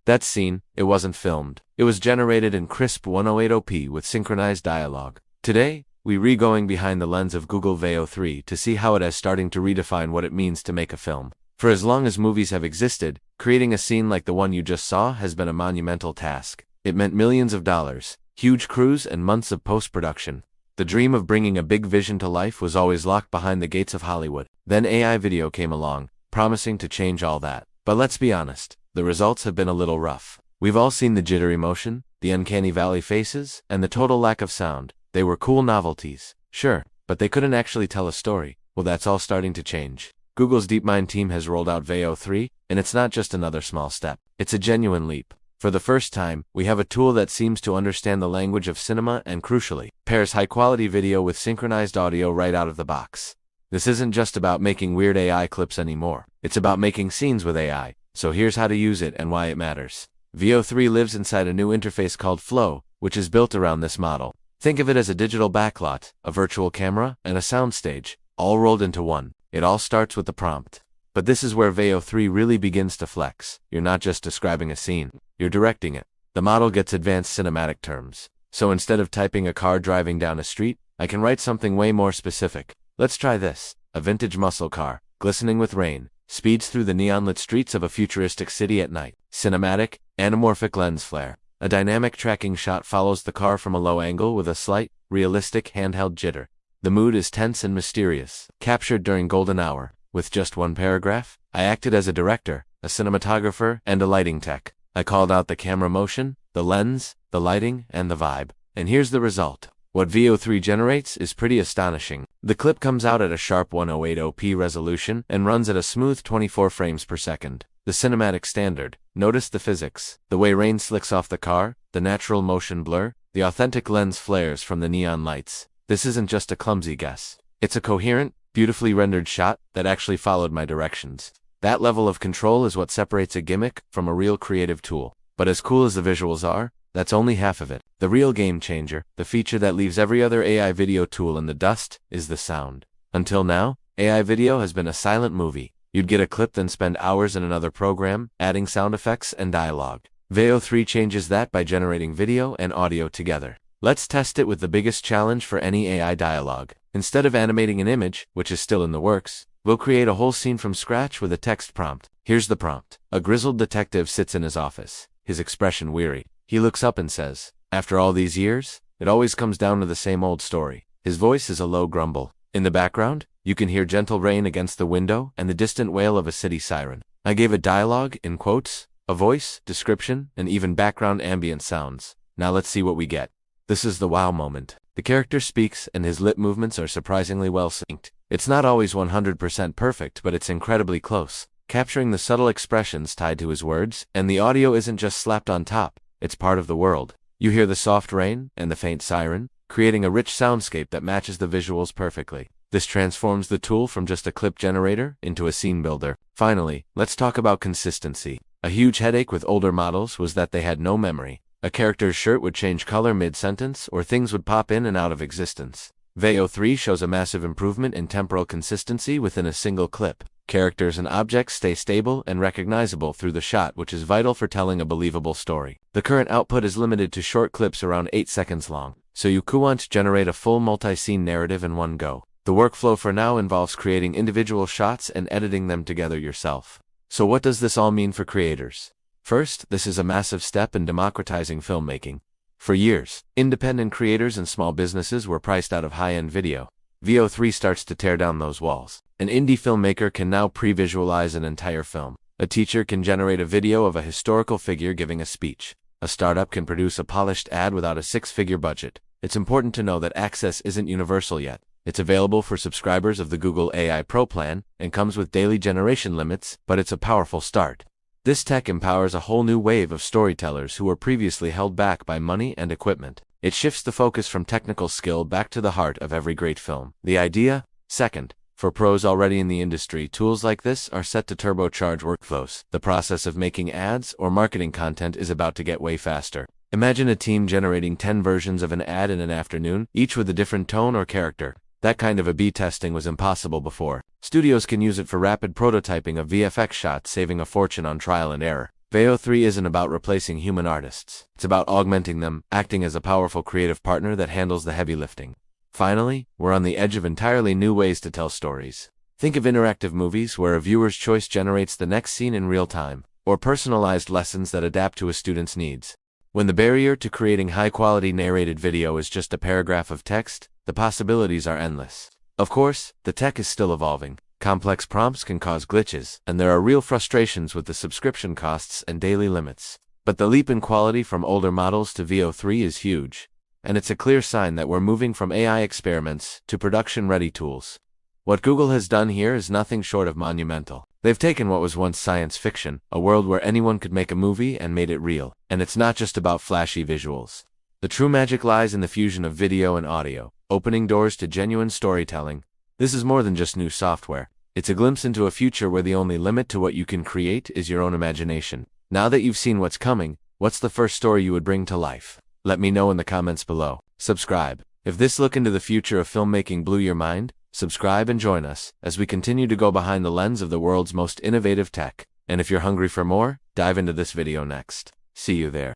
That scene, it wasn't filmed. It was generated in crisp 108p with synchronized dialogue. Today, we're going behind the lens of Google Veo 3 to see how it is starting to redefine what it means to make a film. For as long as movies have existed, creating a scene like the one you just saw has been a monumental task. It meant millions of dollars, huge crews, and months of post-production. The dream of bringing a big vision to life was always locked behind the gates of Hollywood. Then AI video came along, promising to change all that. But let's be honest, the results have been a little rough. We've all seen the jittery motion, the uncanny valley faces, and the total lack of sound. They were cool novelties, sure, but they couldn't actually tell a story. Well, that's all starting to change. Google's DeepMind team has rolled out Veo 3, and it's not just another small step. It's a genuine leap. For the first time, we have a tool that seems to understand the language of cinema and, crucially, pairs high-quality video with synchronized audio right out of the box. This isn't just about making weird AI clips anymore. It's about making scenes with AI. So here's how to use it and why it matters. Veo 3 lives inside a new interface called Flow, which is built around this model. Think of it as a digital backlot, a virtual camera, and a soundstage, all rolled into one. It all starts with the prompt. But this is where Veo 3 really begins to flex. You're not just describing a scene, you're directing it. The model gets advanced cinematic terms. So instead of typing a car driving down a street, I can write something way more specific. Let's try this. A vintage muscle car, glistening with rain, speeds through the neon-lit streets of a futuristic city at night. Cinematic, anamorphic lens flare. A dynamic tracking shot follows the car from a low angle with a slight, realistic handheld jitter. The mood is tense and mysterious, captured during golden hour. With just one paragraph, I acted as a director, a cinematographer, and a lighting tech. I called out the camera motion, the lens, the lighting, and the vibe. And here's the result. What Veo 3 generates is pretty astonishing. The clip comes out at a sharp 108p resolution and runs at a smooth 24 frames per second. The cinematic standard. Notice the physics. The way rain slicks off the car, the natural motion blur, the authentic lens flares from the neon lights. This isn't just a clumsy guess. It's a coherent, beautifully rendered shot that actually followed my directions. That level of control is what separates a gimmick from a real creative tool. But as cool as the visuals are, that's only half of it. The real game changer, the feature that leaves every other AI video tool in the dust, is the sound. Until now, AI video has been a silent movie. You'd get a clip then spend hours in another program, adding sound effects and dialogue. Veo 3 changes that by generating video and audio together. Let's test it with the biggest challenge for any AI dialogue. Instead of animating an image, which is still in the works, we'll create a whole scene from scratch with a text prompt. Here's the prompt. A grizzled detective sits in his office, his expression weary. He looks up and says, "After all these years, it always comes down to the same old story." His voice is a low grumble. In the background, you can hear gentle rain against the window and the distant wail of a city siren. I gave it dialogue, in quotes, a voice, description, and even background ambient sounds. Now let's see what we get. This is the wow moment. The character speaks and his lip movements are surprisingly well synced. It's not always 100% perfect, but it's incredibly close, capturing the subtle expressions tied to his words, and the audio isn't just slapped on top, it's part of the world. You hear the soft rain and the faint siren, creating a rich soundscape that matches the visuals perfectly. This transforms the tool from just a clip generator into a scene builder. Finally, let's talk about consistency. A huge headache with older models was that they had no memory. A character's shirt would change color mid-sentence, or things would pop in and out of existence. Veo 3 shows a massive improvement in temporal consistency within a single clip. Characters and objects stay stable and recognizable through the shot, which is vital for telling a believable story. The current output is limited to short clips around 8 seconds long, so you can't generate a full multi-scene narrative in one go. The workflow for now involves creating individual shots and editing them together yourself. So what does this all mean for creators? First, this is a massive step in democratizing filmmaking. For years, independent creators and small businesses were priced out of high-end video. Veo 3 starts to tear down those walls. An indie filmmaker can now pre-visualize an entire film. A teacher can generate a video of a historical figure giving a speech. A startup can produce a polished ad without a six-figure budget. It's important to know that access isn't universal yet. It's available for subscribers of the Google AI Pro plan and comes with daily generation limits, but it's a powerful start. This tech empowers a whole new wave of storytellers who were previously held back by money and equipment. It shifts the focus from technical skill back to the heart of every great film. The idea? Second, for pros already in the industry, tools like this are set to turbocharge workflows. The process of making ads or marketing content is about to get way faster. Imagine a team generating 10 versions of an ad in an afternoon, each with a different tone or character. That kind of A/B testing was impossible before. Studios can use it for rapid prototyping of VFX shots, saving a fortune on trial and error. Veo 3 isn't about replacing human artists. It's about augmenting them, acting as a powerful creative partner that handles the heavy lifting. Finally, we're on the edge of entirely new ways to tell stories. Think of interactive movies where a viewer's choice generates the next scene in real time, or personalized lessons that adapt to a student's needs. When the barrier to creating high-quality narrated video is just a paragraph of text, the possibilities are endless. Of course, the tech is still evolving. Complex prompts can cause glitches, and there are real frustrations with the subscription costs and daily limits. But the leap in quality from older models to Veo 3 is huge, and it's a clear sign that we're moving from AI experiments to production-ready tools. What Google has done here is nothing short of monumental. They've taken what was once science fiction, a world where anyone could make a movie, and made it real. And it's not just about flashy visuals. The true magic lies in the fusion of video and audio, opening doors to genuine storytelling. This is more than just new software. It's a glimpse into a future where the only limit to what you can create is your own imagination. Now that you've seen what's coming, what's the first story you would bring to life? Let me know in the comments below. Subscribe. If this look into the future of filmmaking blew your mind, subscribe and join us as we continue to go behind the lens of the world's most innovative tech. And if you're hungry for more, dive into this video next. See you there.